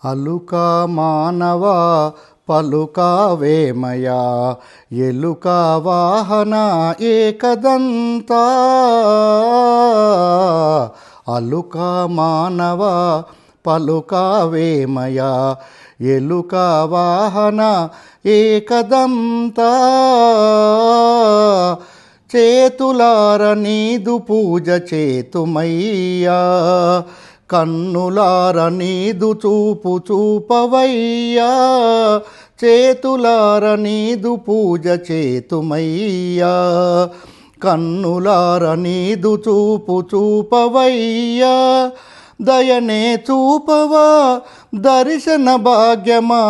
అలుక మానవ పలుకావేమయా ఎలుక వాహన ఏకదంత అలుక మానవ పలుకావేమయా ఎలుక వాహన ఏకదంత చేతులార నీదు పూజ చేతుమయ్యా కన్నులార నీదు చూపు చూపవయ్యా చేతులార నీదు పూజ చేతుమయ్యా కన్నులార నీదు చూపు చూపవయ్యా దయనే చూపవా దర్శన భాగ్యమా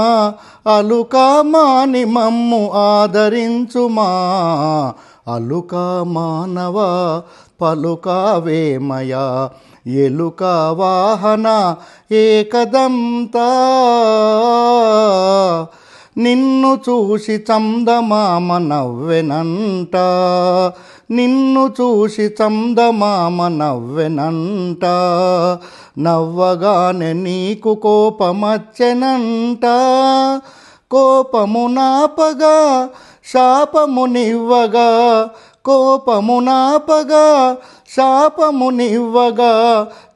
అలుక మాని మమ్ము ఆదరించుమా అలుక మానవ పలుకావేమయా ఎలుక వాహన ఏకదంత నిన్ను చూసి చందమామ నవ్వెనంట నిన్ను చూసి చందమామ నవ్వెనంట నవ్వగానే నీకు కోపమచ్చెనంట కోపమునాపగా శాపమునివ్వగా కోపమునాపగా శాపమునివ్వగా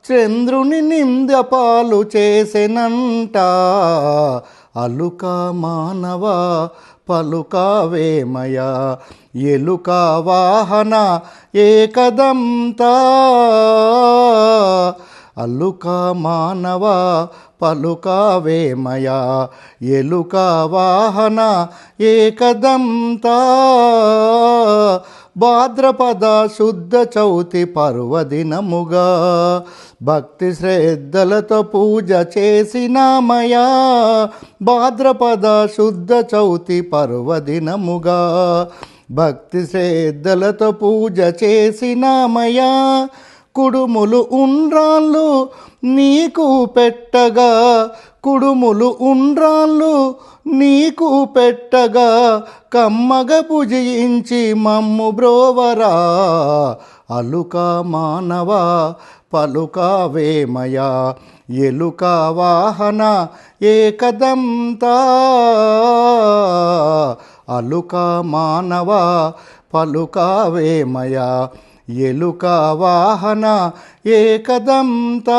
చంద్రుని నింద్యపాలు చేసెనంట అలుక మానవ పలుకావేమయా ఎలుక వాహన ఏకదంత అలుక మానవ పలుకావేమయా ఎలుక వాహన ఏకదంత భాద్రపద శుద్ధ చౌతి పర్వదినముగా భక్తి శ్రద్ధలతో పూజ చేసినామయా భాద్రపద శుద్ధ చౌతి పర్వదినముగా భక్తి శ్రద్ధలతో పూజ చేసినామయా కుడుములు ఉండ్రాళ్ళు నీకు పెట్టగా కుడుములు ఉండ్రాళ్ళు నీకు పెట్టగా కమ్మగ పూజించి మమ్ము బ్రోవరా అలుక మానవ పలుకావేమయా ఎలుక వాహన ఏకదంత అలుక మానవ పలుకావేమయా ఎలుక వాహన ఏకదంత